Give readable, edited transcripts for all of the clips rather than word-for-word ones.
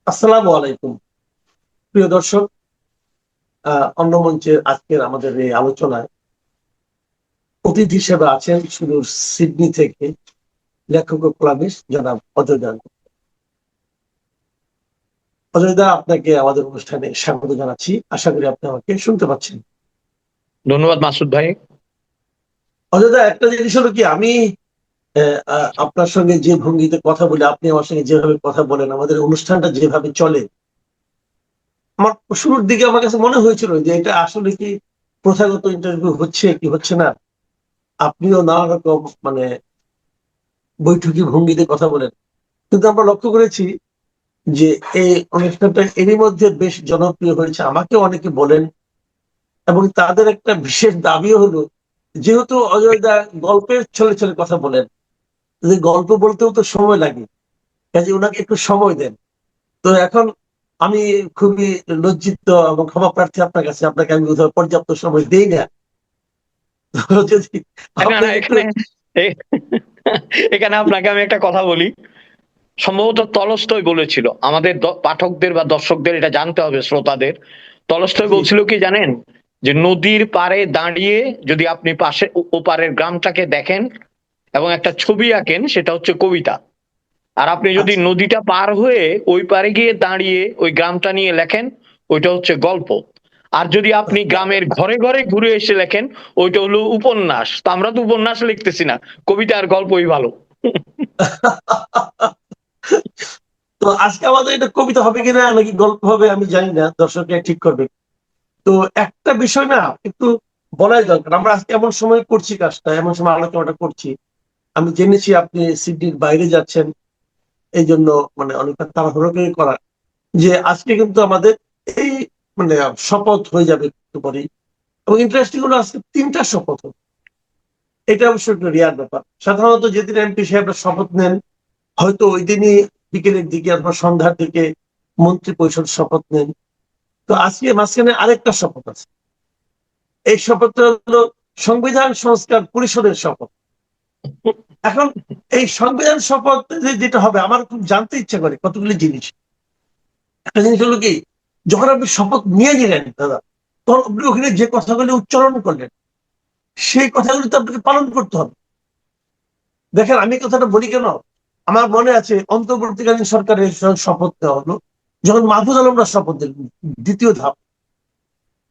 আসসালামু আলাইকুম প্রিয় দর্শক। অন্য মঞ্চের আজকের আমাদের এই আলোচনায় অতিথি হিসেবে আছেন সুদূর সিডনি থেকে লেখক ও কলামিস্ট জনাব অজয় দান। অজয় দা, আপনাকে আমাদের অনুষ্ঠানে স্বাগত জানাচ্ছি। আশা করি আপনি আমাকে শুনতে পাচ্ছেন। ধন্যবাদ মাসুদ ভাই। অজয় দা, একটা জিনিস হলো কি, আমি আপনার সঙ্গে যে ভঙ্গিতে কথা বলি, আপনি আমার সঙ্গে যেভাবে কথা বলেন, আমাদের অনুষ্ঠানটা যেভাবে চলে, আমার শুরুর দিকে আমার কাছে মনে হয়েছিল যে এটা আসলে কি প্রথাগত ইন্টারভিউ হচ্ছে কি হচ্ছে না। আপনিও নানা রকম বৈঠকি ভঙ্গিতে কথা বলেন, কিন্তু আমরা লক্ষ্য করেছি যে এই অনুষ্ঠানটা এরই মধ্যে বেশ জনপ্রিয় হয়েছে। আমাকে অনেকে বলেন, এবং তাদের একটা বিশেষ দাবিও হলো, যেহেতু অজয় দা গল্পের ছলে ছলে কথা বলেন, যে গল্প বলতেও তো সময় লাগে, কাজে ওনাকে একটু সময় দেন। তো এখন আমি খুবই লজ্জিত এবং ক্ষমা প্রার্থী আপনার কাছে, আপনাকে আমি বোধহয় পর্যাপ্ত সময় দেই না। তো যদি না আপনি না, একটু এ- এখানে আপনাকে আমি একটা কথা বলি। সম্ভবত তলস্তয় বলেছিল, আমাদের পাঠকদের বা দর্শকদের এটা জানতে হবে, শ্রোতাদের। তলস্তয় জি, বলছিল কি জানেন, যে নদীর পাড়ে দাঁড়িয়ে যদি আপনি পাশে ওপারের গ্রামটাকে দেখেন এবং একটা ছবি আঁকেন, সেটা হচ্ছে কবিতা। আর আপনি যদি আচ্ছা। নদীটা পার হয়ে ওই পারে গিয়ে দাঁড়িয়ে ওই গ্রামটা নিয়ে লেখেন, ওইটা হচ্ছে গল্প। আর যদি আপনি গ্রামের ঘরে ঘরে ঘুরে এসে লেখেন, ওইটা হলো উপন্যাস। তো আমরা তো উপন্যাস লিখতেছি না, কবিতা আর গল্পই ভালো। তো আজকে আমাদের এটা কবিতা হবে কিনা নাকি গল্প হবে আমি জানি না, দর্শকরা ঠিক করবে। তো একটা বিষয় না একটু বলাই দরকার, আমরা আজকে এমন সময় করছি কাজটা, এমন সময় আলোচনাটা করছি। আমি জেনেছি আপনি সিডনির বাইরে যাচ্ছেন, এই জন্য অনেকটা তাড়াহুড়ো করে করা, যে আজকে কিন্তু আমাদের এই মানে শপথ হয়ে যাবে একটু পরেই। এবং ইন্টারেস্টিং হলো আজকে তিনটা শপথ হবে। এটা অবশ্য একটু রেয়ার ব্যাপার। সাধারণত যেদিন এমপি সাহেবরা শপথ নেন, হয়তো ওই দিনই বিকেলের দিকে অথবা সন্ধ্যার দিকে মন্ত্রী পরিষদ শপথ নেন। তো আজকে মাঝখানে আরেকটা শপথ আছে। এই শপথটা হলো সংবিধান সংস্কার পরিষদের শপথ। এখন এই সংবিধান শপথ যেটা হবে, আমার খুব জানতে ইচ্ছা করে কতগুলি জিনিস। একটা জিনিস হলো কি, যখন আপনি শপথ নিয়ে নিলেন দাদা, তখন আপনি ওখানে যে কথাগুলি উচ্চারণ করলেন, সেই কথাগুলি তো আপনাকে পালন করতে হবে। দেখেন, আমি কথাটা বলি কেন, আমার মনে আছে অন্তর্বর্তীকালীন সরকারের শপথ নেওয়া হলো, যখন মাহফুজ আলমরা শপথ দিলেন দ্বিতীয় ধাপ,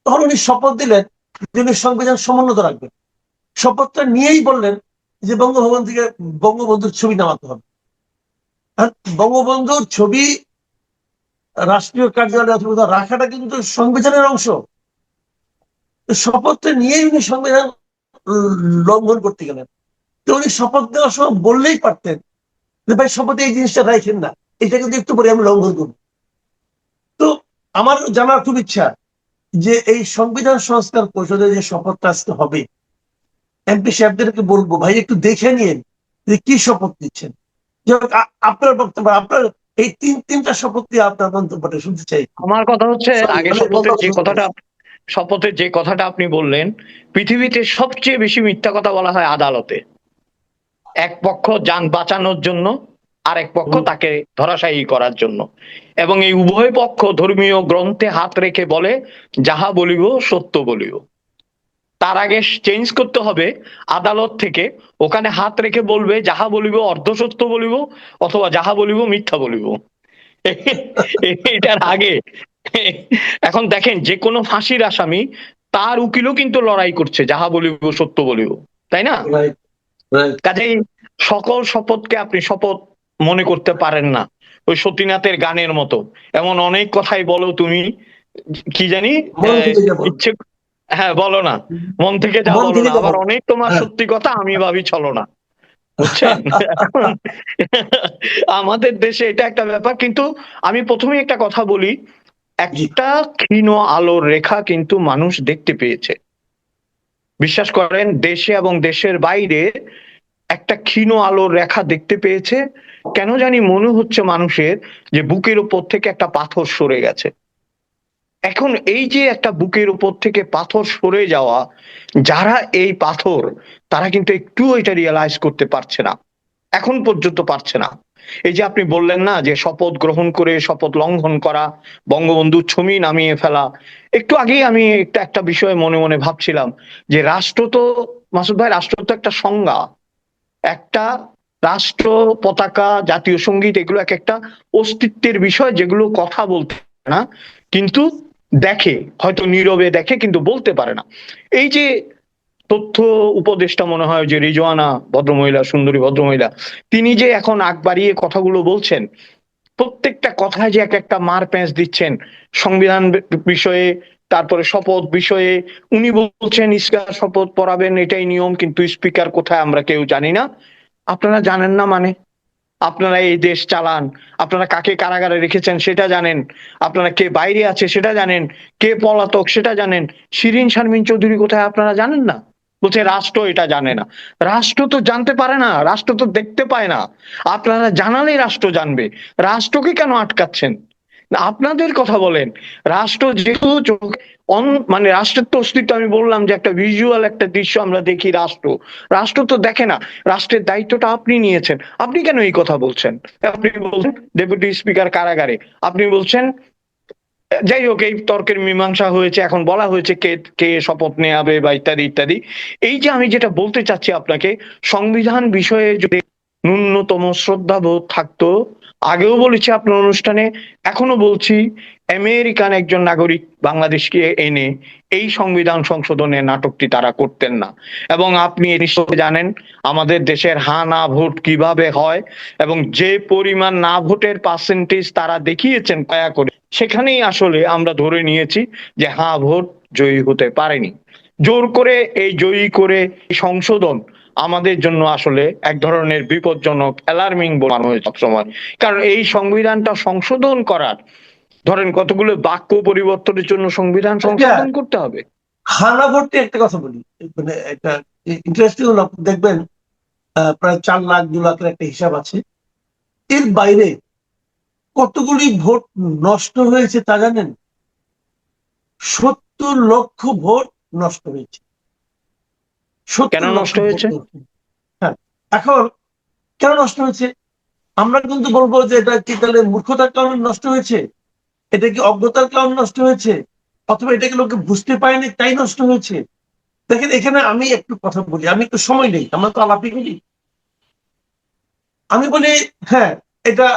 তখন উনি শপথ দিলেন যে উনি সংবিধান সমুন্নত রাখবেন। শপথটা নিয়েই বললেন যে বঙ্গভবন থেকে বঙ্গবন্ধুর ছবি নামাতে হবে। আর বঙ্গবন্ধুর ছবি রাষ্ট্রীয় কার্যালয়ে অথবা রাখাটা কিন্তু সংবিধানের অংশ। শপথটা নিয়েই উনি সংবিধান লঙ্ঘন করতে গেলেন। তো উনি শপথ দেওয়ার সময় বললেই পারতেন যে ভাই, শপথে এই জিনিসটা রাখেন না, এটা কিন্তু একটু পরে আমি লঙ্ঘন করবো। তো আমার জানার খুব ইচ্ছা যে এই সংবিধান সংস্কার পরিষদে যে শপথটা আজকে হবে, এমপি সাহেবদেরকে বলবো ভাই একটু দেখে নিন যে কি শপথ নিচ্ছেন। আপনার বক্তব্য, আপনার এই তিনটা শপথ দিয়ে আপনার মন্তব্যটা শুনতে চাই। আমার কথা হচ্ছে, সরি, আগে অনেক লম্বা কথা হয়ে গেছে। শপথের যে কথাটা আপনি বললেন, পৃথিবীতে সবচেয়ে বেশি মিথ্যা কথা বলা হয় আদালতে। এক পক্ষ যান বাঁচানোর জন্য, আর এক পক্ষ হুম। তাকে ধরাশায়ী করার জন্য। এবং এই উভয় পক্ষ ধর্মীয় গ্রন্থে হাত রেখে বলে, যাহা বলিব সত্য বলিব। তার আগে চেঞ্জ করতে হবে আদালত থেকে, ওখানে হাত রেখে বলবে যাহা বলিব অর্ধ সত্য বলিব, অথবা যাহা বলিব মিথ্যা বলিব। এটার আগে এখন দেখেন, যে কোনো ফাঁসির আসামি, তার উকিলও কিন্তু লড়াই করছে যাহা বলিব সত্য বলিব, তাই না? Right, right. কাজেই সকল শপথকে আপনি শপথ মনে করতে পারেন না। ওই সতীনাথের গানের মতো, এমন অনেক কথাই বলো তুমি, কি জানি, মন থেকে যাবো। ইচ্ছে, হ্যাঁ বলো না, মন থেকে যা মন বলো থেকে না, যাবো। আবার অনেক তোমার হ্যাঁ। সত্যি কথা আমি ভাবি ছলো না। বুঝছেন? এখন আমাদের দেশে এটা একটা ব্যাপার। কিন্তু আমি প্রথমেই একটা কথা বলি, জি। একটা ক্ষীণ আলোর রেখা কিন্তু মানুষ দেখতে পেয়েছে। বিশ্বাস করেন, দেশে এবং দেশের বাইরে একটা ক্ষীণ আলোর রেখা দেখতে পেয়েছে। কেন জানি মনে হচ্ছে মানুষের, যে বুকের উপর থেকে একটা পাথর সরে গেছে। এখন এই যে একটা বুকের উপর থেকে পাথর সরে যাওয়া, যারা এই পাথর, তারা কিন্তু একটু এটা রিয়েলাইজ করতে পারছে না, এখন পর্যন্ত পারছে না। এই যে আপনি বললেন না যে শপথ গ্রহণ করে শপথ লঙ্ঘন করা, বঙ্গবন্ধুর ছবি নামিয়ে ফেলা, একটু আগেই আমি একটা বিষয়ে মনে মনে ভাবছিলাম যে রাষ্ট্র তো, মাসুদ ভাই, রাষ্ট্র তো একটা সংজ্ঞা, একটা রাষ্ট্র পতাকা, জাতীয় সঙ্গীত, এগুলো এক একটা অস্তিত্বের বিষয়, যেগুলো কথা বলতে পারে না কিন্তু দেখে, হয়তো নীরবে দেখে কিন্তু বলতে পারে না। এই যে তথ্য উপদেষ্টা, মনে হয় যে রিজওয়ানা ভদ্রমহিলা, সুন্দরী ভদ্রমহিলা, তিনি যে এখন আগ বাড়িয়ে কথাগুলো বলছেন, প্রত্যেকটা কথায় যে এক একটা মার প্যাঁচ দিচ্ছেন সংবিধান বিষয়ে, তারপরে শপথ বিষয়ে। উনি বলছেন স্পিকার শপথ পড়াবেন, এটাই নিয়ম, কিন্তু স্পিকার কোথায় আমরা কেউ জানি না। আপনারা জানেন না মানে? আপনারা এই দেশ চালান, আপনারা কাকে কারাগারে রেখেছেন সেটা জানেন, আপনারা কে বাইরে আছে সেটা জানেন, কে পলাতক সেটা জানেন। শিরীন শারমিন চৌধুরী কোথায় আপনারা জানেন না? বলছে রাষ্ট্র এটা জানে না। রাষ্ট্র তো জানতে পারে না, রাষ্ট্র তো দেখতে পায় না। আপনারা জানালেই রাষ্ট্র জানবে, রাষ্ট্রকে কেন আটকাচ্ছেন? আপনাদের কথা বলেন। রাষ্ট্র যেহেতু মানে রাষ্ট্রের তো অস্তিত্ব, আমি বললাম যে একটা ভিজুয়াল একটা দৃশ্য আমরা দেখি, রাষ্ট্র, রাষ্ট্র তো দেখে না। রাষ্ট্রের দায়িত্বটা আপনি নিয়েছেন, আপনি কেন এই কথা বলছেন? আপনি বলছেন ডেপুটি স্পিকার কারাগারে, আপনি বলছেন, যাই হোক, এই তর্কের মীমাংসা হয়েছে, এখন বলা হয়েছে কে কে শপথ নেওয়াবে বা ইত্যাদি ইত্যাদি। এই যে আমি যেটা বলতে চাচ্ছি আপনাকে, সংবিধান বিষয়ে যদি ন্যূনতম শ্রদ্ধাবোধ থাকতো, আগেও বলেছি আপনার অনুষ্ঠানে, এখনো বলছি, আমেরিকান একজন নাগরিক বাংলাদেশকে এনে এই সংবিধান সংশোধনের নাটকটি তারা করতেন না। এবং আপনি নিশ্চয়ই জানেন আমাদের দেশের হা না ভোট কিভাবে হয়, এবং যে পরিমাণ না ভোটের পার্সেন্টেজ তারা দেখিয়েছেন কয়া করে, সেখানেই আসলে আমরা ধরে নিয়েছি যে হা ভোট জয়ী হতে পারেনি। জোর করে এই জয়ী করে সংশোধন আমাদের জন্য আসলে এক ধরনের বিপজ্জনক, অ্যালার্মিং মনে হয় সবসময়। কারণ এই সংবিধানটা সংশোধন করার, ধরেন কতগুলো বাক্য পরিবর্তনের জন্য সংবিধান আচ্ছা, সংশোধন করতে হবে। হানা ভর্তি একটা কথা বলি, মানে একটা ইন্টারেস্টিং হলো, আপনি দেখবেন প্রায় 4 লাখ 2 লাখের একটা হিসাব আছে। এর বাইরে কতগুলি ভোট নষ্ট হয়েছে তা জানেন? 70 লক্ষ ভোট নষ্ট হয়েছে। কেন 70 লক্ষ নষ্ট ভোট হয়েছে? নষ্ট হয়েছে। হ্যাঁ, এখন কেন নষ্ট হয়েছে? আমরা কিন্তু বলবো যে এটা কি তাহলে মূর্খতার কারণে নষ্ট হয়েছে, এটা কি অজ্ঞতার কারণে নষ্ট হয়েছে, অথবা এটাকে লোকে বুঝতে পারেনি তাই নষ্ট হয়েছে? দেখেন, এখানে আমি একটু কথা বলি, আমি একটু সময় নেই, আমরা তো আলাপি করি। আমি বলি, হ্যাঁ, এটা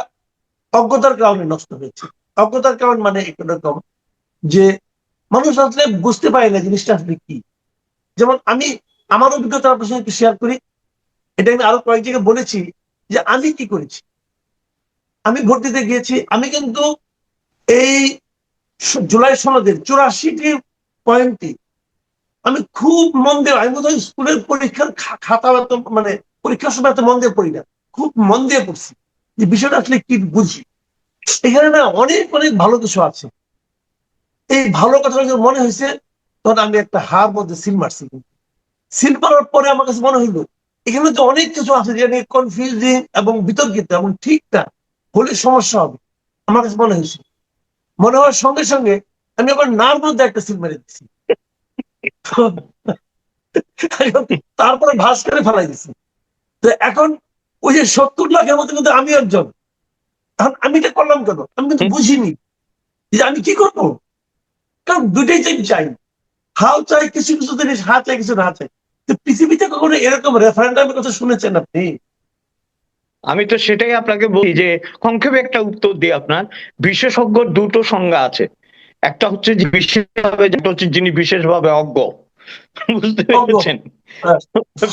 অজ্ঞতার কারণে নষ্ট হয়েছে। অজ্ঞতার কারণ মানে এরকম যে মানুষ আসলে বুঝতে পারে না জিনিসটা আসলে কি। যেমন আমি আমার অভিজ্ঞতা আপনার সঙ্গে একটু শেয়ার করি। এটা আমি আরো কয়েক জায়গায় বলেছি যে আমি কি করেছি। আমি ভোট দিতে গিয়েছি, আমি কিন্তু এই জুলাই সনদের 84টি পয়েন্টে আমি খুব মন দিয়ে, আমি বোধহয় স্কুলের পরীক্ষার খাতা মানে পরীক্ষার সময় এত মন দিয়ে পড়ি না, খুব মন দিয়ে পড়ছি যে বিষয়টা আসলে কি বুঝি। এখানে না অনেক অনেক ভালো কিছু আছে। এই ভালো কথাটা যখন মনে হয়েছে, তখন আমি একটা হার মধ্যে সিল মারছি। সিল মারার পরে আমার কাছে মনে হইলো এখানে তো অনেক কিছু আছে যেটা কনফিউজিং এবং বিতর্কিত এবং ঠিক না, হলে সমস্যা হবে। আমার কাছে মনে হয়েছে, মনে হওয়ার সঙ্গে সঙ্গে আমি আবার নার মধ্যে একটা সিল মেরে দিচ্ছি। তারপরে ভাস করে ফেলাই দিচ্ছি। তো এখন ওই যে 70 লাখের মধ্যে কিন্তু আমি একজন। এখন আমি এটা করলাম কেন? আমি কিন্তু বুঝিনি যে আমি কি করবো। কারণ দুইটাই চাই, হাও চাই কিছু কিছু জিনিস, হা চাই কিছু না চাই। তো পৃথিবীতে কখনো এরকম রেফারেন্ডামের কথা শুনেছেন আপনি? আমি তো সেটাই আপনাকে বলি যে সংক্ষেপে একটা উত্তর দিই আপনার। বিশেষজ্ঞর দুটো সংজ্ঞা আছে, একটা হচ্ছে যে বিশেষভাবে, যেটা হচ্ছে যিনি বিশেষভাবে অজ্ঞ, বুঝতে অজ্ঞ। পেরেছেন? হ্যাঁ।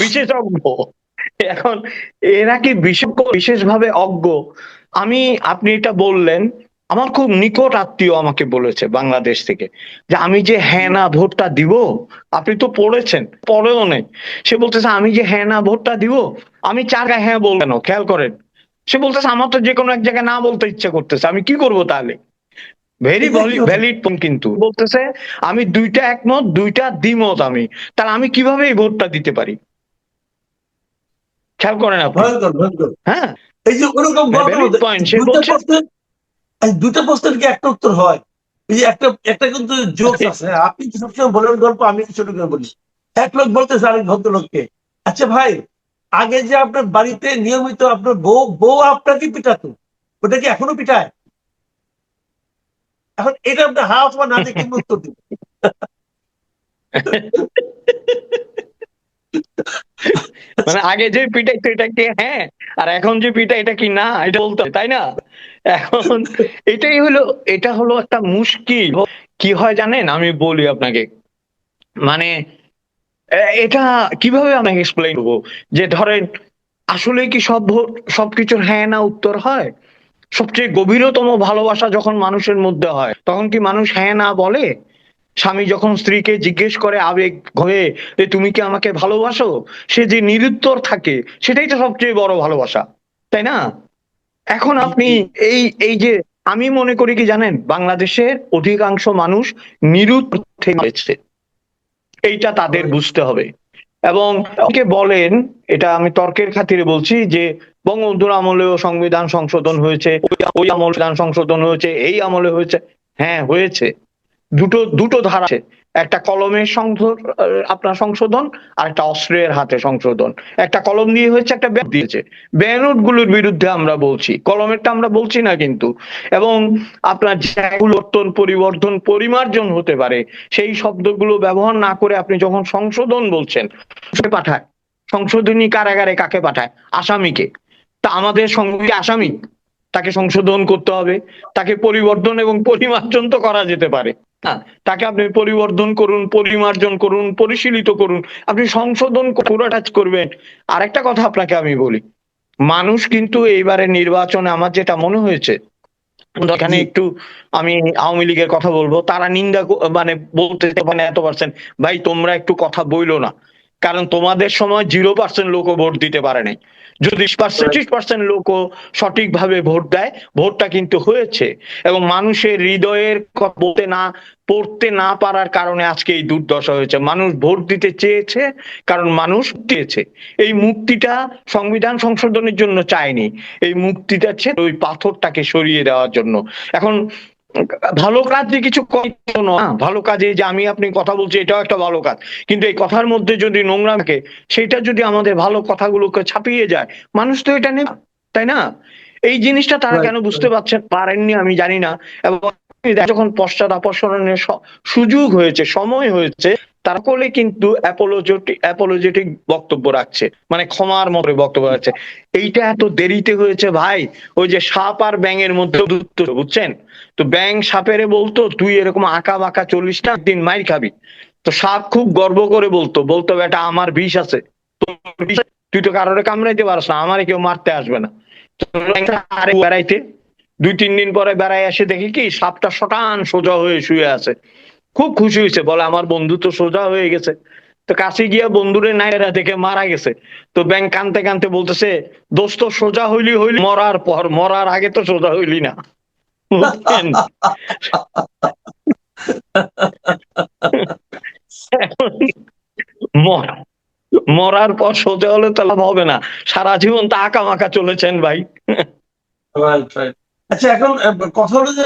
বিশেষজ্ঞ। এখন এরা কি বিশেষজ্ঞ, বিশেষভাবে অজ্ঞ? আমি, আপনি এটা বললেন, আমার খুব নিকট আত্মীয় আমাকে বলেছে বাংলাদেশ থেকে যে আমি যে হ্যাঁ না ভোটটা দিব, আপনি তো পড়েছেন, পড়েও নেই, সে বলতেছে আমি যে হ্যাঁ না ভোটটা দিব, আমি চার গায়ে হ্যাঁ বলবো কেন, খেয়াল করেন। সে বলতেছে আমার তো যে কোনো এক জায়গায় না বলতে ইচ্ছে করতেছে, আমি কি করব তাহলে? ভেরি এটা কি হলো? ভ্যালিড পয়েন্ট, কিন্তু বলতেছে আমি দুইটা একমত, দুইটা দ্বিমত আমি, তাহলে আমি কিভাবে এই ভোটটা দিতে পারি? খেয়াল করেন আপনি। ভয়ঙ্কর ভয়ঙ্কর। হ্যাঁ, এই যে ওরকম গল্পের ভ্যালিড মধ্যে পয়েন্ট, সে দুইটা বলছে। প্রশ্নের, এই দুইটা প্রশ্নের কি একটা উত্তর হয়? এই যে একটা একটা কিন্তু জোকস আছে, হ্যাঁ, আপনি কি সবসময় বলেন গল্প, আমি কিছু করে বলি। এক লোক বলতেছে আরেক ভদ্রলোককে, আচ্ছা ভাই, আগে যে আপনার বাড়িতে নিয়মিত আপনার বউ বউ আপনাকে পিটাতো, ওটা কি এখনো পিটায়? এখন এটা আপনি হা অথবা না দিয়ে কেমন উত্তর দিবেন? মানে আগে যে পিটাইতো এটা কি হ্যাঁ, আর এখন যে পিটা এটা কি না, এটা বলতে হবে, তাই না? এখন এটাই হলো, এটা হলো একটা মুশকিল। কি হয় জানেন, আমি বলি আপনাকে, মানে এটা কিভাবে আমি এক্সপ্লেইন করবো, যে ধরেন আসলে কি সবকিছুর হ্যাঁ না উত্তর হয়? সবচেয়ে গভীরতম ভালোবাসা যখন মানুষের মধ্যে হয় তখন কি মানুষ হ্যাঁ না বলে? স্বামী যখন স্ত্রীকে জিজ্ঞেস করে আবেগ হয়ে যে তুমি কি আমাকে ভালোবাসো, সে যে নিরুত্তর থাকে সেটাই তো সবচেয়ে বড় ভালোবাসা, তাই না? এখন জি, আপনি জি। এই এই যে, আমি মনে করি কি জানেন, বাংলাদেশের অধিকাংশ মানুষ নিরুত্তর থেকে হয়েছে, এইটা তাদের Right. বুঝতে হবে। এবং অনেকে বলেন, এটা আমি তর্কের খাতিরে বলছি, যে বঙ্গবন্ধুর আমলেও সংবিধান সংশোধন হয়েছে, ওই আমলে সংবিধান সংশোধন হয়েছে, এই আমলে হয়েছে। হ্যাঁ হয়েছে, দুটো দুটো ধারা আছে, একটা কলমের আপনার সংশোধন, আর একটা অস্ত্রের হাতে সংশোধন। একটা কলম দিয়ে হয়েছে, একটা ব্যানর দিয়েছে। ব্যানর গুলোর বিরুদ্ধে আমরা বলছি, কলমেরটা আমরা বলছি না কিন্তু। এবং আপনার যেগুলো পরিবর্তন পরিমার্জন হতে পারে সেই শব্দগুলো ব্যবহার না করে আপনি যখন সংশোধন বলছেন, পাঠায় সংশোধনী কারাগারে কাকে পাঠায়? আসামিকে। তা আমাদের সঙ্গে আসামি, তাকে সংশোধন করতে হবে, তাকে পরিবর্তন এবং পরিমার্জন তো করা যেতে পারে। হ্যাঁ, তাকে আপনি পরিবর্ধন করুন, পরিমার্জন করুন, পরিশীলিত করুন, আপনি সংশোধন পুরোটা করবেন। আরেকটা কথা আপনাকে আমি বলি, মানুষ কিন্তু এইবারে নির্বাচনে আমার যেটা মনে হয়েছে, এখানে জি। একটু আমি আওয়ামী লীগের কথা বলবো, তারা নিন্দা মানে বলতে মানে এত পার্সেন্ট, ভাই তোমরা একটু কথা বইলো না, কারণ তোমাদের সময় 0% লোকও ভোট দিতে পারে নাই। যদি Right. 30% লোকও সঠিকভাবে ভোট দেয়, ভোটটা কিন্তু হয়েছে। এবং মানুষের হৃদয়ের কথা বলতে না, পড়তে না পারার কারণে আজকে এই দুর্দশা হয়েছে। মানুষ ভোট দিতে চেয়েছে কারণ মানুষ চেয়েছে। এই মুক্তিটা সংবিধান সংশোধনের জন্য চায়নি, এই মুক্তিটা ছিল ওই পাথরটাকে সরিয়ে দেওয়ার জন্য। এখন ভালো কাজ যে কিছু না, ভালো কাজে যে আমি আপনি কথা বলছি এটাও একটা ভালো কাজ, কিন্তু এই কথার মধ্যে যদি নোংরা থাকে, সেটা যদি আমাদের ভালো কথাগুলোকে ছাপিয়ে যায়, মানুষ তো এটা নেই, তাই না? এই জিনিসটা তারা Right. কেন বুঝতে Right. পারেননি আমি জানি না। এবং যখন পশ্চাদাপসরণের সুযোগ হয়েছে, সময় হয়েছে, তারা করলে কিন্তু অ্যাপোলজেটিক বক্তব্য রাখছে, মানে ক্ষমার মতো বক্তব্য রাখছে। এইটা এত দেরিতে হয়েছে ভাই। ওই যে সাপ আর ব্যাঙের মধ্যে দূরত্ব, বুঝছেন? তো ব্যাঙ সাপেরে বলতো তুই এরকম আঁকা বাঁকা চলিস না, একদিন মাইর খাবি। তো সাপ খুব গর্ব করে বলতো বলতো বেটা আমার বিষ আছে, তোর বিষ, তুই তো কারোরে কামড়াইতে পারস না, আমারে কেউ মারতে আসবে না। তো আরে বেড়াইতে 2-3 দিন পরে বেড়াই এসে দেখি কি সাপটা শটান সোজা হয়ে শুয়ে আছে। খুব খুশি হয়েছে, বলে আমার বন্ধু তো সোজা হয়ে গেছে। তো কাছে গিয়া বন্ধুরে নাইরা দেখে মারা গেছে। তো ব্যাং কানতে কানতে বলতেছে, দোস্ত সোজা হইলি হইলি মরার পর, মরার আগে তো সোজা হইলি না, বুঝছেন? এখন মর- মরার পর সোজা হলে তো লাভ হবে না, সারা জীবন তো আঁকা মাকা চলেছেন ভাই। Right. Right. আচ্ছা, এখন কথা হলো যে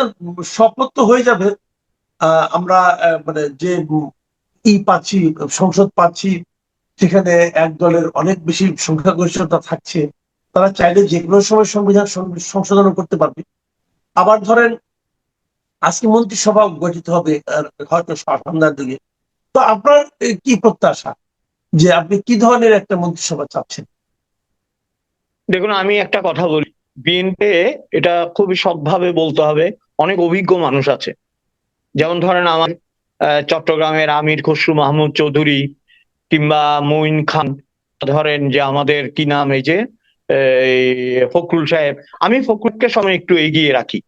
শপথ তো হয়ে যাবে। আমরা মানে যে পাচ্ছি, সংসদ পাচ্ছি, সেখানে এক দলের অনেক বেশি সংখ্যাগরিষ্ঠতা থাকছে। তারা চাইলে যে কোনো সময় সংবিধান সংশোধন করতে পারবে। আবার ধরেন আজকে মন্ত্রিসভা গঠিত হবে হয়তো সন্ধ্যার দিকে। তো আপনার কি প্রত্যাশা, যে আপনি কি ধরনের একটা মন্ত্রিসভা চাচ্ছেন? দেখুন আমি একটা কথা বলি, বিএনপি, এটা খুবই সৎভাবে বলতে হবে, অনেক অভিজ্ঞ মানুষ আছে। যেমন ধরেন আমার চট্টগ্রামের আমির খসরু মাহমুদ চৌধুরী, কিংবা মঈন খান, ধরেন যে আমাদের কি নাম, এই যে এই ফখরুল সাহেব। আমি ফখরুলকে সময় একটু এগিয়ে রাখি,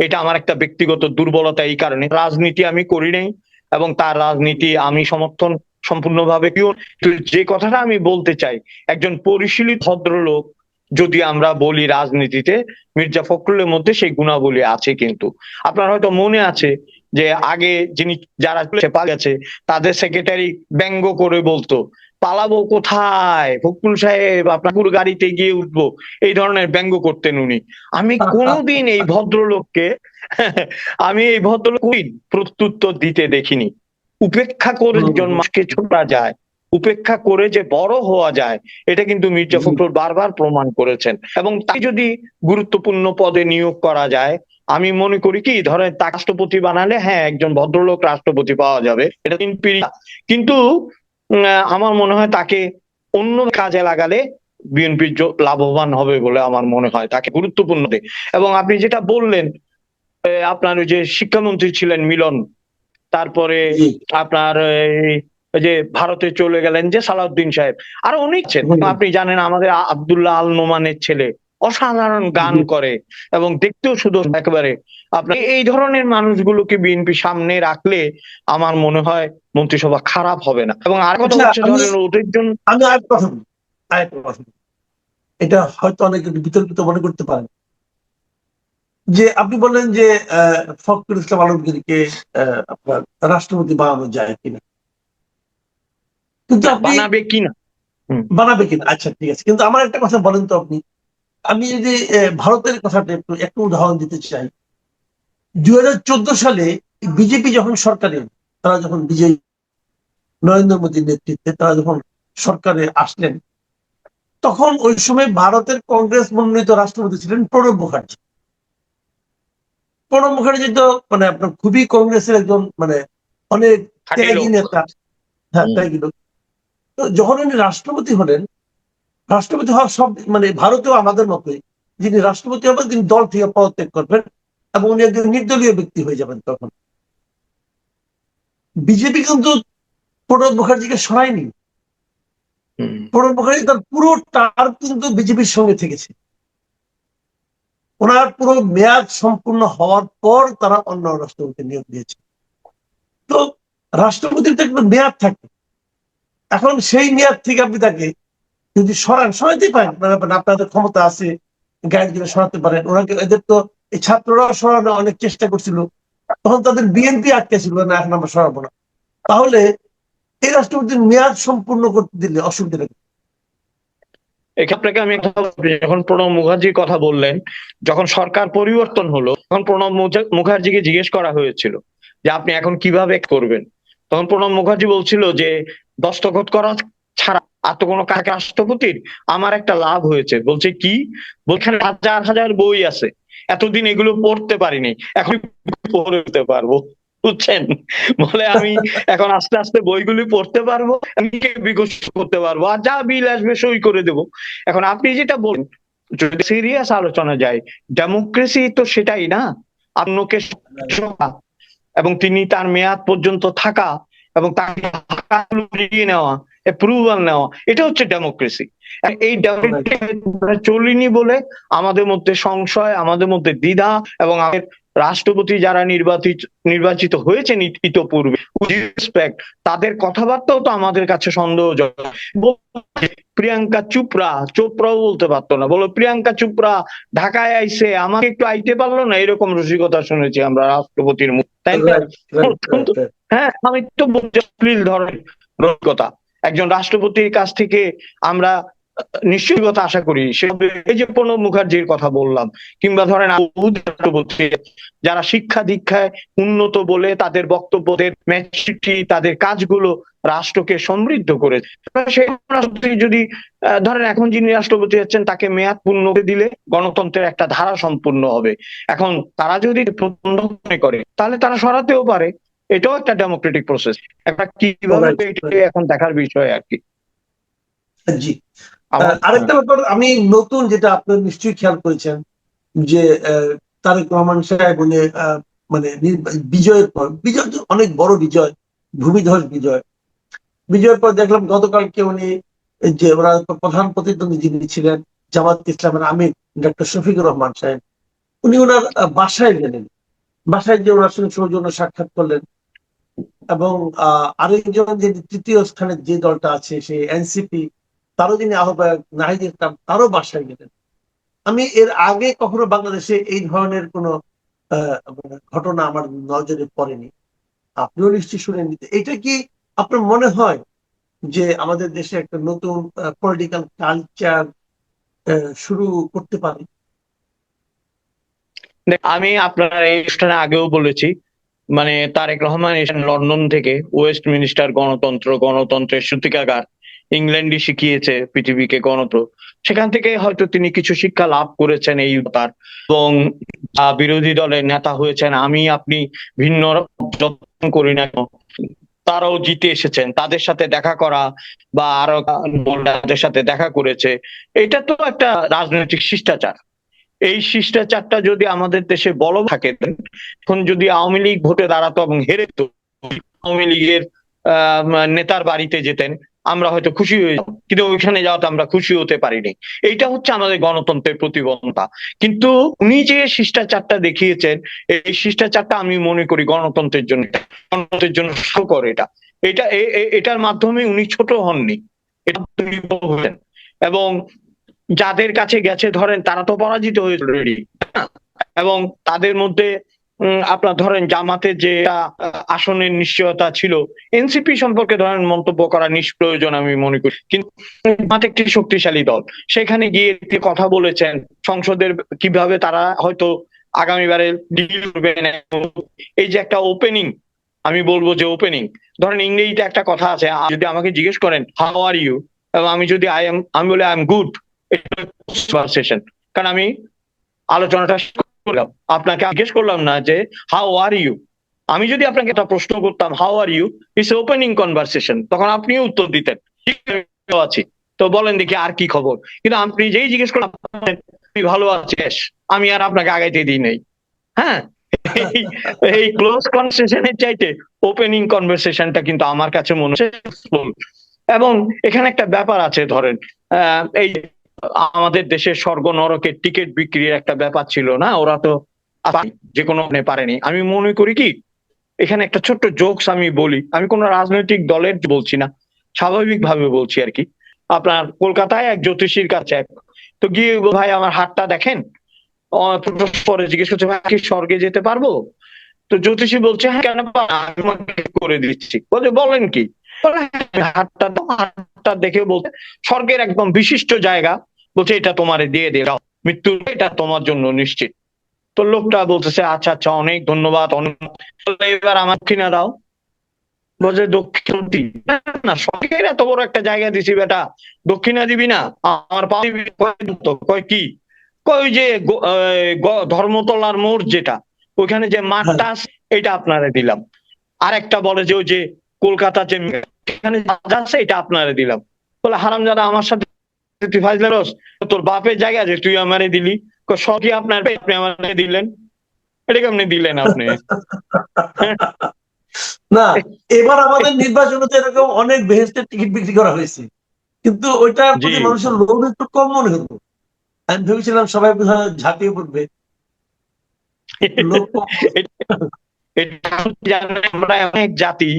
এটা আমার একটা ব্যক্তিগত দুর্বলতা। এই কারণে রাজনীতি আমি করি নাই এবং তার রাজনীতি আমি সমর্থন সম্পূর্ণভাবে কিন্তু যে কথাটা আমি বলতে চাই, একজন পরিশীলিত ভদ্রলোক যদি আমরা বলি রাজনীতিতে, মির্জা ফখরুলের মধ্যে সেই গুণাবলী আছে। কিন্তু আপনার হয়তো মনে আছে যে আগে যিনি যারা পালিয়েছে তাদের সেক্রেটারি ব্যঙ্গ করে বলতো, পালাবো কোথায় ফখরুল সাহেব, আপনার গাড়িতে গিয়ে উঠবো, এই ধরনের ব্যঙ্গ করতেন উনি। আমি কোনোদিন এই ভদ্রলোককে আমি এই ভদ্রলোক প্রত্যুত্তর দিতে দেখিনি। উপেক্ষা করে হুম, একজন হুম। মানুষকে ছোটা যায়? উপেক্ষা করে যে বড় হওয়া যায়, এটা কিন্তু মির্জা জি, ফখরুল বারবার প্রমাণ করেছেন। এবং তাই যদি গুরুত্বপূর্ণ পদে নিয়োগ করা যায়, আমি মনে করি কি, ধরেন তাকে রাষ্ট্রপতি বানালে হ্যাঁ একজন ভদ্রলোক রাষ্ট্রপতি পাওয়া যাবে, এটা কিন্তু আমার মনে হয় তাকে অন্য কাজে লাগালে বিএনপি লাভবান হবে বলে আমার মনে হয়, তাকে গুরুত্বপূর্ণ এবং আপনি যেটা বললেন, আপনার ওই যে শিক্ষামন্ত্রী ছিলেন মিলন, তারপরে জি, আপনার ওই যে ভারতে চলে গেলেন যে সালাউদ্দিন সাহেব, আরো অনেক ছেলে হুম, আপনি জানেন, আমাদের আব্দুল্লাহ আল নোমানের ছেলে অসাধারণ গান জি। করে এবং দেখতেও শুধু একেবারে আপনার এই ধরনের মানুষগুলোকে বিএনপি সামনে রাখলে আমার মনে হয় মন্ত্রিসভা খারাপ হবে না। এবং আর কথা আচ্ছা, হচ্ছে আমি ধরেন ওদের জন্য আমি আরেকটা কথা বলি, আরেকটা কথা বলি। এটা হয়তো অনেকে একটু বিতর্কিত মনে করতে পারেন, যে আপনি বললেন যে ফখরুল ইসলাম আলমগীরকে আপনার রাষ্ট্রপতি বানানো যায় কিনা, কিন্তু না আপনি বানাবে কিনা। হুম। বানাবে কিনা, আচ্ছা ঠিক আছে, কিন্তু আমার একটা কথা বলেন তো আপনি, আমি যদি ভারতের কথাটা একটু একটু উদাহরণ দিতে চাই। 2014 সালে বিজেপি যখন সরকারে, তারা যখন বিজয়ী নরেন্দ্র মোদীর নেতৃত্বে তারা যখন সরকারে আসলেন, তখন ওই সময় ভারতের কংগ্রেস মনোনীত রাষ্ট্রপতি ছিলেন প্রণব মুখার্জি। প্রণব মুখার্জি তো মানে আপনার খুবই কংগ্রেসের একজন মানে অনেক খাঁটি ত্যাগী লোক। নেতা। হ্যাঁ, হুম। ত্যাগী লোক। তো যখন উনি রাষ্ট্রপতি হলেন, রাষ্ট্রপতি হওয়ার সব মানে ভারতেও আমাদের মতোই, যিনি রাষ্ট্রপতি হবেন তিনি দল থেকে পদত্যাগ করবেন এবং উনি একজন নির্দলীয় ব্যক্তি হয়ে যাবেন। তখন বিজেপি কিন্তু প্রণব মুখার্জিকে সরায়নি। হুম। প্রণব মুখার্জি তার পুরো টার্ম কিন্তু বিজেপির সঙ্গে থেকেছে। ওনার পুরো মেয়াদ সম্পূর্ণ হওয়ার পর তারা অন্য রাষ্ট্রপতি নিয়োগ দিয়েছে। তো রাষ্ট্রপতির তো একটা মেয়াদ থাকে। এখন সেই মেয়াদ থেকে আপনি তাকে যদি সরাইতেই পারেন, আপনাদের ক্ষমতা আছে, গাইড করে সরাতে পারেন। ওনাকে এদের তো এই ছাত্ররা সরানোর অনেক চেষ্টা করছিল, তখন তাদের বিএনপি আটকে ছিল না, এখন আমরা সরাবো না। তাহলে এই রাষ্ট্রপতির মেয়াদ সম্পূর্ণ করতে দিলে অসুবিধা নেই। আপনাকে আমি একটা কথা বলি, যখন প্রণব মুখার্জির কথা বললেন, যখন সরকার পরিবর্তন হলো তখন প্রণব মুখার্জিকে জিজ্ঞেস করা হয়েছিল যে আপনি এখন কিভাবে করবেন। তখন প্রণব মুখার্জি বলছিল যে দস্তখত করা ছাড়া আর তো কোনো কাজ রাষ্ট্রপতির আমার একটা লাভ হয়েছে। বলছে কি? বলছেন হাজার হাজার বই আছে, এতদিন এগুলো পড়তে পারিনি, এখন পড়তে পারবো। বুঝছেন? বলে আমি এখন আস্তে আস্তে বইগুলি পড়তে পারবো, নিজেকে বিকশিত করতে পারবো, আর যা বিল আসবে সই করে দেবো। এখন আপনি যেটা বলেন, যদি সিরিয়াস আলোচনা যায়, ডেমোক্রেসি তো সেটাই না, আপনাকে এবং তিনি তার মেয়াদ পর্যন্ত থাকা এবং তাকে নেওয়া, অ্যাপ্রুভাল নেওয়া, এটা হচ্ছে ডেমোক্রেসি। এই ডেমোক্রেসি চলিনি বলে আমাদের মধ্যে সংশয়, আমাদের মধ্যে দ্বিধা, এবং আমাদের রাষ্ট্রপতি যারা নির্বাচিত হয়েছেন ইতপূর্বে, তাদের কথাবার্তাও তো আমাদের কাছে সন্দেহজনক। প্রিয়াঙ্কা চোপড়াও বলতে পারতো না, বলো প্রিয়াঙ্কা চোপড়া ঢাকায় আইসে, আমাকে একটু আইতে পারলো না, এরকম রসিকতা শুনেছি আমরা রাষ্ট্রপতির মুখ, তাই না? রাইট, রাইট, রাইট, কিন্তু হ্যাঁ, আমি তো বলছি অশ্লীল ধরনের রসিকতা একজন রাষ্ট্রপতির কাছ থেকে আমরা নিশ্চয়তা আশা করি। সেভাবে এই যে প্রণব মুখার্জির কথা বললাম, কিংবা ধরেন রাষ্ট্রপতি যারা শিক্ষা দীক্ষায় উন্নত বলে তাদের বক্তব্যদের ম্যাচুরিটি, তাদের কাজগুলো রাষ্ট্রকে সমৃদ্ধ করেছে, সেই রাষ্ট্রপতি যদি ধরেন এখন যিনি রাষ্ট্রপতি আছেন তাকে মেয়াদ পূর্ণ দিলে গণতন্ত্রের একটা ধারা সম্পূর্ণ হবে। এখন তারা যদি মনে করে তাহলে তারা সরাতেও পারে, এটাও একটা ডেমোক্রেটিক প্রসেস। একটা কিভাবে রাইট, এটাই এখন দেখার বিষয় আর কি। জি। আমার আরেকটা ব্যাপার আমি নতুন, যেটা আপনি নিশ্চয়ই খেয়াল করেছেন, যে তারেক রহমান সাহেব উনি মানে বিজয়ের পর, বিজয় তো অনেক বড় বিজয়, ভূমিধস বিজয়, বিজয়ের পর দেখলাম গতকালকে উনি এই যে ওরা প্রধান প্রতিদ্বন্দ্বী যিনি ছিলেন জামাত ইসলামের আমির ডক্টর শফিকুর রহমান সাহেব, উনি ওনার বাসায় গেলেন। বাসায় যে ওনার সঙ্গে সৌজন্য সাক্ষাৎ করলেন, এবং আরেকজন যে তৃতীয় স্থানে যে দলটা আছে সেই এনসিপি, তারও যিনি আহ্বায়ক নাহিদ ইসলাম, তারও বাসায় গেলেন। আমি এর আগে কখনো বাংলাদেশে এই ধরনের কোন ঘটনা আমার নজরে পড়েনি। আপনিও নিশ্চয়ই শুনেন। এটা কি আপনার মনে হয় যে আমাদের দেশে একটা নতুন পলিটিক্যাল কালচার শুরু করতে পারে? আমি আপনার এই অনুষ্ঠানে আগেও বলেছি মানে তারেক রহমান এসেছেন লন্ডন থেকে, ওয়েস্ট মিনিস্টার গণতন্ত্র, গণতন্ত্রের সূতিকাগার, ইংল্যান্ডই শিখিয়েছে পৃথিবীকে গণতন্ত্র। সেখান থেকে হয়তো তিনি কিছু শিক্ষা লাভ করেছেন এই তার, এবং বিরোধী দলের নেতা হয়েছেন। আমি আপনি ভিন্ন যত্ন করি না কেন, তারাও জিতে এসেছেন, তাদের সাথে দেখা করা বা আরো তাদের সাথে দেখা করেছে, এটা তো একটা রাজনৈতিক শিষ্টাচার। এই শিষ্টাচারটা যদি আমাদের দেশে বলবৎ থাকে, এখন যদি আওয়ামী লীগ ভোটে দাঁড়াতো এবং হেরে তো আওয়ামী লীগের নেতার বাড়িতে যেতেন, আমরা হয়তো খুশি হয়ে যেতাম, কিন্তু ওইখানে যাওয়াতে আমরা খুশি হতে পারিনি। এইটা হচ্ছে আমাদের গণতন্ত্রের প্রতিবন্ধকতা। কিন্তু উনি যে শিষ্টাচারটা দেখিয়েছেন, এই শিষ্টাচারটা আমি মনে করি গণতন্ত্রের জন্য, গণতন্ত্রের জন্য সুখকর। এটা এটা এটার মাধ্যমে উনি ছোট হননি, এটা হয়েছেন। এবং যাদের কাছে গেছে ধরেন তারা তো পরাজিত হয়েছে অলরেডি, এবং তাদের মধ্যে আপনার ধরেন জামাতের যে আসনের নিশ্চয়তা ছিল, এনসিপি সম্পর্কে ধরেন মন্তব্য করা নিষ্প্রয়োজন আমি মনে করি, কিন্তু জামাত একটি শক্তিশালী দল, সেখানে গিয়ে কথা বলেছেন সংসদের কিভাবে তারা হয়তো আগামীবারে ডিল করবেন। এই যে একটা ওপেনিং, আমি বলবো যে ওপেনিং, ধরেন ইংরেজিতে একটা কথা আছে, যদি আমাকে জিজ্ঞেস করেন হাউ আর ইউ, এবং আমি যদি আমি বলি আই এম গুড, কনভারসেশন। কারণ আমি আলোচনাটা করলাম, আপনাকে জিজ্ঞেস করলাম না যে হাউ আর ইউ, আমি যদি আপনাকে একটা প্রশ্ন করতাম how are you, it's opening conversation, তখন আপনিও উত্তর দিতেন আছি, তো বলেন দেখি আর কি খবর। কিন্তু আপনি যেই জিজ্ঞেস করলাম তুই ভালো আছিস, আমি আর আপনাকে আগাইতে দিই নাই। হ্যাঁ, এই ক্লোজ কনভারসেশনের চাইতে ওপেনিং কনভারসেশনটা কিন্তু আমার কাছে মনে হচ্ছে। এবং এখানে একটা ব্যাপার আছে, ধরেন এই আমাদের দেশের স্বর্গ নরকের টিকিট বিক্রির একটা ব্যাপার ছিল না, ওরা তো যে কোনো পারেনি। আমি মনে করি কি, এখানে একটা ছোট্ট জোকস আমি বলি, আমি কোনো রাজনৈতিক দলের বলছি না, স্বাভাবিকভাবে বলছি আর কি। আপনার কলকাতায় এক জ্যোতিষীর কাছে তো গিয়ে, ভাই আমার হাতটা দেখেন, পরে জিজ্ঞেস করছে ভাই কি স্বর্গে যেতে পারবো? তো জ্যোতিষী বলছে হ্যাঁ কেন, করে দিচ্ছি। বলছে বলেন কি? হাতটা দাও, হাতটা দেখে বলছে স্বর্গের একদম বিশিষ্ট জায়গা, বলছে এটা তোমারে দিয়ে দাও, মৃত্যু এটা তোমার জন্য নিশ্চিত। তো লোকটা বলতেছে আচ্ছা আচ্ছা অনেক ধন্যবাদ, অনেক, এবার আমার কিনা দাও। বলছে দক্ষিণ না, স্বর্গের এত বড় একটা জায়গা দিছি বেটা, দক্ষিণা দিবি না? আমার পা দিবি? কয় কি? কয় ওই যে ধর্মতলার মোড় যেটা, ওইখানে যে মাঠটা আছে এটা আপনারে দিলাম। আর একটা বলে যে ওই যে কলকাতা যে এখানে আছে এটা আপনারে দিলাম। বলে হারামজাদা আমার সাথে তুই ফাজলারস, তোর বাপের জায়গা যে তুই আমারে দিলি, সবই আপনার, আপনি আমারে দিলেন, এটা কেমনি দিলেন আপনি? না, এবার আমাদের নির্বাচনে তো এরকম অনেক বেহেস্টের টিকিট বিক্রি করা হয়েছে, কিন্তু ওইটার জি, প্রতি মানুষের লোভ একটু কম মনে হতো। আমি ভেবেছিলাম সবাই ঝাঁপিয়ে পড়বে, লোভ কম। আমরা অনেক জাতি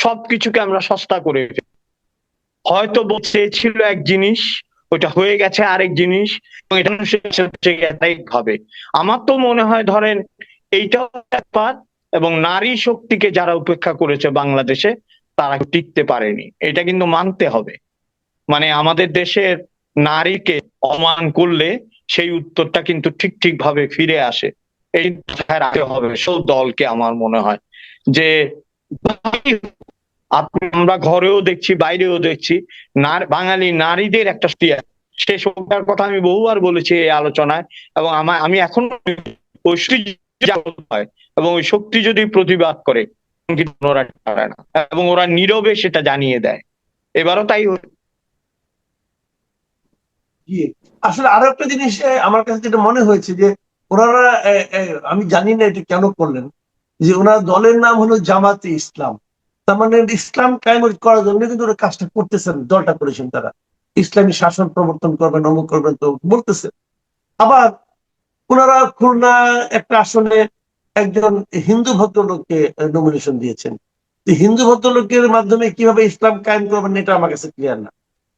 সবকিছুকে আমরা সস্তা করে ফেলি। হয়তো চেয়েছিল এক জিনিস, ওইটা হয়ে গেছে আরেক জিনিস, এবং এটা ভাবে। আমার তো মনে হয় ধরেন এইটাও ব্যাপার, এবং নারী শক্তিকে যারা উপেক্ষা করেছে বাংলাদেশে তারা টিকতে পারেনি, এটা কিন্তু মানতে হবে। মানে আমাদের দেশের নারীকে অমান করলে সেই উত্তরটা কিন্তু ঠিক ঠিক ভাবে ফিরে আসে। এই মাথায় রাখতে হবে সব দলকে, আমার মনে হয় যে আমরা ঘরেও দেখছি বাইরেও দেখছি বাঙালি নারীদের একটা সে শক্তির কথা আমি বহুবার বলেছি এই আলোচনায়, এবং আমি এখন ওই হয়, এবং ওই শক্তি যদি প্রতিবাদ করে কিন্তু ওরা পারে না, এবং ওরা নীরবে সেটা জানিয়ে দেয়। এবারও তাই আসলে আরো একটা জিনিস আমার কাছে যেটা মনে হয়েছে যে ওনারা, আমি জানি না এটা কেন করলেন, যে ওনার দলের নাম হলো জামাতে ইসলাম, তার মানে ইসলাম কায়েম করার জন্য কিন্তু ওরা কাজটা করতেছেন, দলটা করেছেন তারা, ইসলামী শাসন প্রবর্তন করবেন, অমুক করবেন, তো বলতেছে। আবার ওনারা খুলনা একটা আসনে একজন হিন্দু ভদ্রলোককে নমিনেশন দিয়েছেন, হিন্দু ভদ্রলোকের মাধ্যমে কিভাবে ইসলাম কায়েম করবেন এটা আমার কাছে ক্লিয়ার না।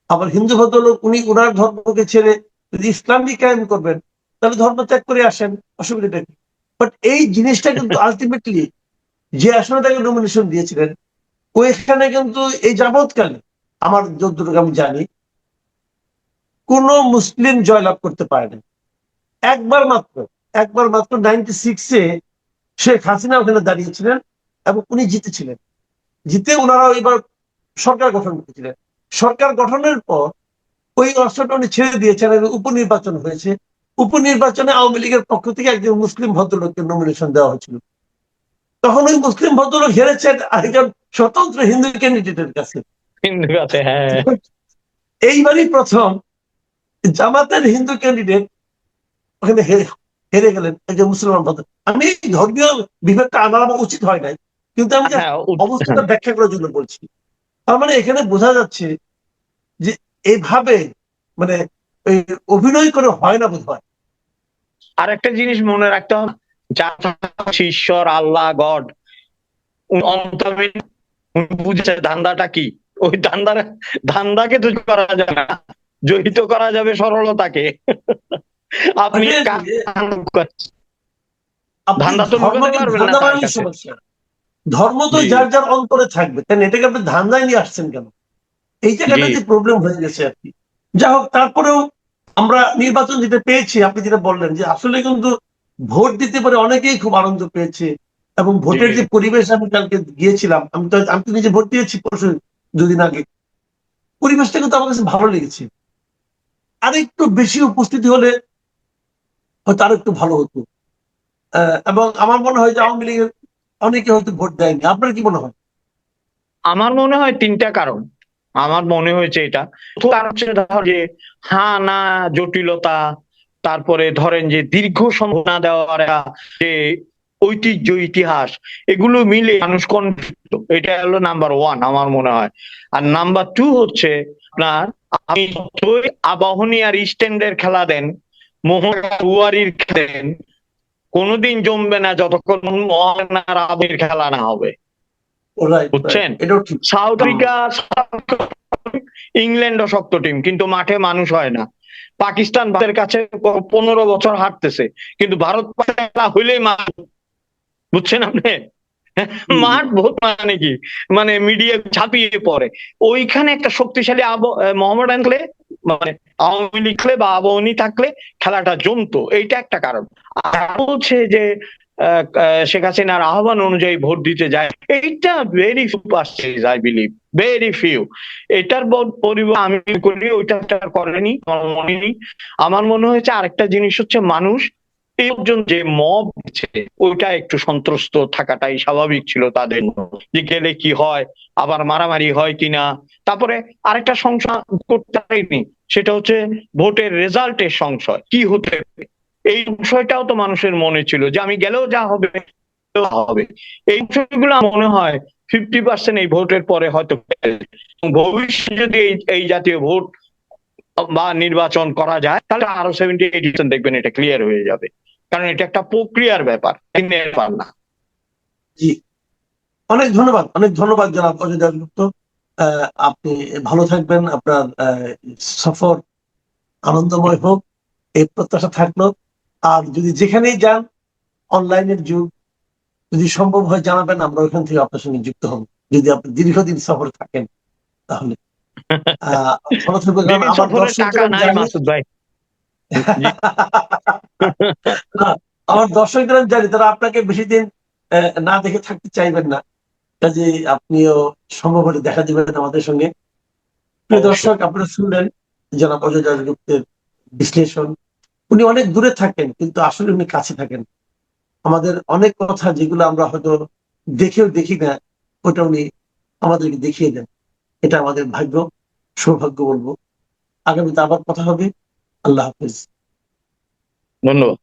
আবার হিন্দু ভদ্রলোক উনি ওনার ধর্মকে ছেড়ে যদি ইসলামই কায়েম করবেন, তাহলে ধর্ম ত্যাগ করে আসেন, অসুবিধাটা কি? বাট এই জিনিসটা কিন্তু আলটিমেটলি যে আসলে তাকে নমিনেশন দিয়েছিলেন, ওইখানে কিন্তু এই যাবৎকালে আমার যতটুকু আমি জানি কোন মুসলিম জয়লাভ করতে পারেনি। একবার মাত্র 96-এ শেখ হাসিনা ওখানে দাঁড়িয়েছিলেন, এবং উনি জিতেছিলেন। জিতে ওনারা এবার সরকার গঠন করেছিলেন। সরকার গঠনের পর ওই অস্ত্রটা উনি ছেড়ে দিয়েছেন এবং উপনির্বাচন হয়েছে। উপনির্বাচনে আওয়ামী লীগের পক্ষ থেকে একজন মুসলিম ভদ্রলোককে নমিনেশন দেওয়া হয়েছিল। তখন ওই মুসলিম ভদ্রলোক হেরেছেন আরেকজন স্বতন্ত্র হিন্দু ক্যান্ডিডেটের কাছে। হিন্দু আছে, হ্যাঁ। এইবারই প্রথম জামাতের হিন্দু ক্যান্ডিডেট ওখানে হেরে গেলেন একজন মুসলমান ভদ্র। আমি ধর্মীয় বিভেদটা আনা উচিত হয় নাই, কিন্তু আমি হ্যাঁ, অবস্থাটা ব্যাখ্যা করার জন্য বলছি। তার মানে এখানে বোঝা যাচ্ছে যে এইভাবে মানে ওই অভিনয় করে হয় না বোধ হয়। আর একটা জিনিস মনে রাখতে হবে, যার ঈশ্বর, আল্লাহ, গড বুঝেছে ধান্দাটা কি। ওই ধান্দাকে তো করা যাবে না, জড়িত করা যাবে সরলতাকে। আপনি আপনি ধান্দা তো লুকাতে ধর্মকে পারবেন না ধান্দা তার বানানোর কাছে। সমস্যা, ধর্ম তো জি, যার যার অন্তরে থাকবে, তাই এটাকে আপনি ধান্দায় নিয়ে আসছেন কেন? এই জি, জায়গাটা যে প্রবলেম হয়ে গেছে আর কি। যা হোক, তারপরেও আমরা নির্বাচন যেটা পেয়েছি, আপনি যেটা বললেন যে আসলে কিন্তু ভোট দিতে পারে অনেকেই খুব আনন্দ পেয়েছে। এবং জি, ভোটের যে পরিবেশ, আমি কালকে গিয়েছিলাম, আমি তো নিজে ভোট দিয়েছি পরশু, দুদিন আগে। পরিবেশটা কিন্তু আমার কাছে ভালো লেগেছে। আরেকটু বেশি উপস্থিতি হলে হয়তো আরো একটু ভালো হতো। এবং আমার মনে হয় যে আওয়ামী লীগের অনেকে হয়তো ভোট দেয়নি। আপনার কি মনে হয়? আমার মনে হয় তিনটা কারণ। আমার মনে হয়েছে এটা কারণ হচ্ছে, ধর যে হ্যাঁ না জটিলতা, তারপরে ধরেন যে দীর্ঘ সময় না দেওয়ার যে ঐতিহ্য, ইতিহাস, এগুলো মিলে মানুষ কনফিউজ। এটা হলো নাম্বার ওয়ান আমার মনে হয়। আর নাম্বার টু হচ্ছে আপনার, আপনি যতই আবাহনী আর ইস্টার্নের খেলা দেন, মোহনবাগান খেলা দেন, কোনোদিন জমবে না যতক্ষণ মোহন আর আবির খেলা না হবে। রাইট, রাইট, বুঝছেন? এটাও ঠিক। সাউথ আফ্রিকা, ইংল্যান্ডও শক্ত টিম, কিন্তু মাঠে মানুষ হয় না। পাকিস্তান ভারতের কাছে 15 বছর হারতেছে, কিন্তু ভারত খেলা হইলেই মাঠ। বুঝছেন আপনি? মাঠ বহুত মানে কি, মানে মিডিয়া ছাপিয়ে পড়ে। ওইখানে একটা শক্তিশালী মোহামেডান থাকলে, মানে আওয়ামী লীগ থাকলে বা আবাহনী থাকলে খেলাটা জমতো। এইটা একটা কারণ। আর হচ্ছে যে শেখ হাসিনার আহ্বান অনুযায়ী ভোট দিতে যায়, এইটা very few percentage, I believe, very few. এটার পরিবর্তে আমি করি ওইটা করেনি, আমার মনে নেই। আমার মনে হয়েছে আরেকটা জিনিস হচ্ছে, মানুষ এই পর্যন্ত যে মব ওইটা একটু সন্ত্রস্ত থাকাটাই স্বাভাবিক ছিল তাদের, যে গেলে কি হয়, আবার মারামারি হয় কিনা। তারপরে আরেকটা সংশয় করতে পারিনি, সেটা হচ্ছে ভোটের রেজাল্টের সংশয়, কি হতে পারে। এই বিষয়টাও তো মানুষের মনে ছিল, যে আমি গেলেও যা হবে হবে। এই বিষয়গুলো মনে হয় 50% এই ভোটের পরে হয়তো ভবিষ্যতে যদি এই জাতীয় ভোট বা নির্বাচন করা যায়, তাহলে আরো 70-80% দেখবেন এটা ক্লিয়ার হয়ে যাবে। কারণ এটা একটা প্রক্রিয়ার ব্যাপার, দিনের ব্যাপার না। জি, অনেক ধন্যবাদ, অনেক ধন্যবাদ জনাব অজয় দাশগুপ্ত। আপনি ভালো থাকবেন, আপনার সফর আনন্দময় হোক, এই প্রত্যাশা থাকলো। আর যদি যেখানেই যান, অনলাইনের যুগ, যদি সম্ভব হয় জানাবেন, আমরা ওইখান থেকে আপনার সঙ্গে যুক্ত হব, যদি আপনি দীর্ঘদিন সফরে থাকেন তাহলে। আহ ভালো থাকবেন, কারণ বিদেশ আমার সফরের টাকা দর্শকদের আমি নাই জানি। মাসুদ ভাই। জি। না, আমার দর্শকদের আমি জানি, তারা আপনাকে বেশি দিন না দেখে থাকতে চাইবেন না। কাজে আপনিও সম্ভব হলে দেখা দিবেন আমাদের সঙ্গে। প্রিয় অবশ্যই। দর্শক, আপনারা শুনলেন জনাব অজয় দাশগুপ্তের বিশ্লেষণ। উনি অনেক দূরে থাকেন, কিন্তু আসলে উনি কাছে থাকেন। আমাদের অনেক কথা যেগুলো আমরা হয়তো দেখেও দেখি না, ওটা উনি আমাদেরকে দেখিয়ে দেন। এটা আমাদের ভাগ্য, সৌভাগ্য বলবো। আগামীতে আবার কথা হবে। আল্লাহ হাফেজ। ধন্যবাদ।